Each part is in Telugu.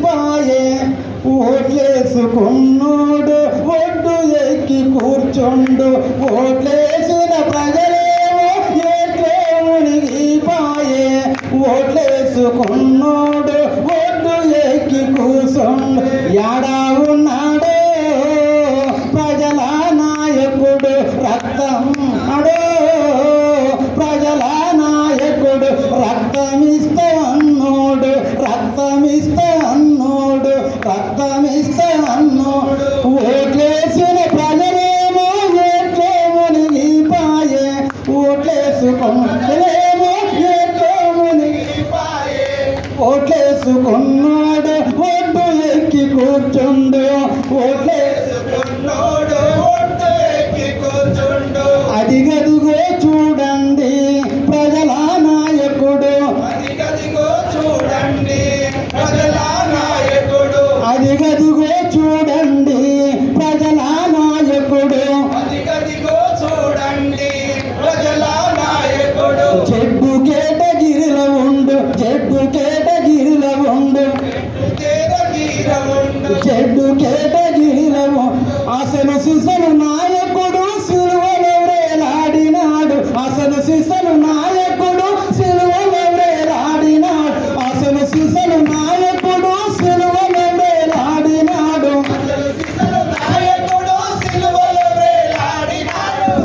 పాయే ఓట్లేసుకున్నోడు ఒడ్డు ఎక్కి కూర్చుండు, ఓట్లేసిన ప్రజలేమో ఏట్లే మునిగిపాయే. ఓట్లేసుకున్నోడు ఒడ్డు ఎక్కి కూర్చుండు, యాడా ఉన్నాడో ప్రజల నాయకుడు రక్తం అడో, ప్రజల నాయకుడు రక్తమిస్తా అన్నోడు, రక్తమిస్తా అన్నోడు, రక్తమిస్తా అన్నోడు. ఓట్లేసిన ప్రజలేమో ఏట్లే మునిగిపాయే, ఓట్లేసుకున్నదేమో ఏట్లే మునిగిపాయే. ఓట్లేసుకున్నాడు ఒడ్డు ఎక్కి కూర్చుండు, ఓట్లేసుకున్నాడు ఒడ్డు ఎక్కి కూర్చుండు. అదిగదిగో చూడండి ప్రజల నాయకుడు, అదిగదిగో చూడండి ప్రజల నాయకుడు, అదిగదిగో చూడండి ప్రజల నాయకుడు, అదిగదిగో చూడండి ప్రజల నాయకుడు. చెడ్డు కేటగిరిలో ఉండు, చెడ్డు కేటగిరిలో ఉండు, చెడ్డు కేటగిరిలో అసలు సిసలు నాయకుడు సిలువలో వేలాడినాడు, అసలు సిసలు నాయకుడు సిలువలో వేలాడినాడు, అసలు సిసలు నాయకుడు సిలువలో వేలాడినాడు,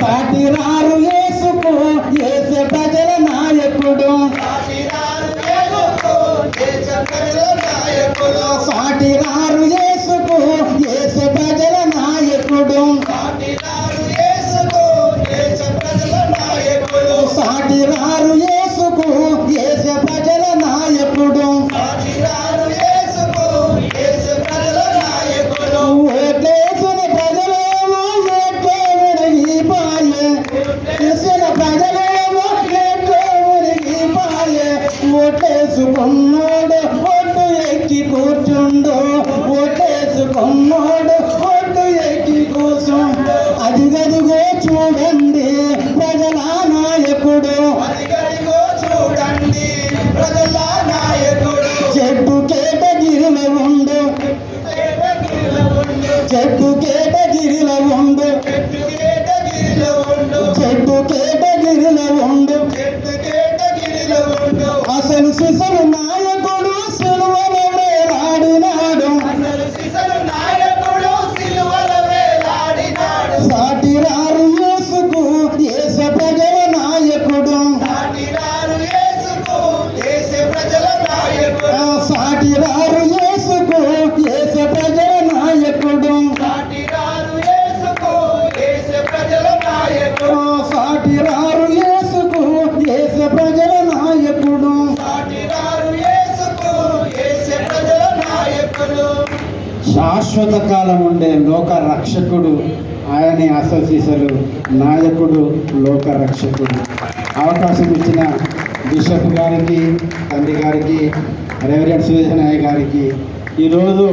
సాటిరారు యేసుకు యేసే ప్రజల నాయకుడు, సాటిరారు యేసుకు యేసే ప్రజల నాయకుడు, సాటిరారు యేసుకు యేసే ప్రజల నాయకుడు. ఓట్లేసిన ప్రజలేమో ఏట్లే మునిగిపాయే, చేసిన ప్రజలేమో ఏట్లే మునిగిపాయే. ఓట్లేసుకున్నాడు ఒడ్డు ఎక్కి కూర్చుండు, ఓట్లేసుకున్నాడు ఒడ్డు ఎక్కి కూర్చుండు. అదిగదిగో చూడండి ప్రజల నాయకుడు, అదిగదిగో చూడండి ప్రజల నాయకుడు. చెడ్డు కేటగిరిలో ఉండు, చెడ్డు కేటగిరిలో ఉండు, చెడ్డు కేటగిరిలో ఉండు, అసలు సిసలు నాయకుడు సిలువలో వేలాడినాడు, సాటిరారు యేసుకు యేసే ప్రజల నాయకుడు, సాటిరారు యేసుకు యేసే ప్రజల నాయకుడు, సాటిరారు యేసుకు యేసే ప్రజల నాయకుడు, సాటిరారు యేసుకు యేసే ప్రజల నాయకుడు, సాటిరారు యేసుకు యేసే ప్రజల నాయకుడు, సాటిరారు యేసుకు యేసే ప్రజల నాయకుడు. శాశ్వత కాలం ఉండే లోక రక్షకుడు ఆయనే, అసలు నాయకుడు లోక రక్షకుడు. అవకాశం ఇచ్చిన బిషప్ గారికి, తండ్రి గారికి, రెవరెండ్ సురేష్ నాయక్ గారికి ఈరోజు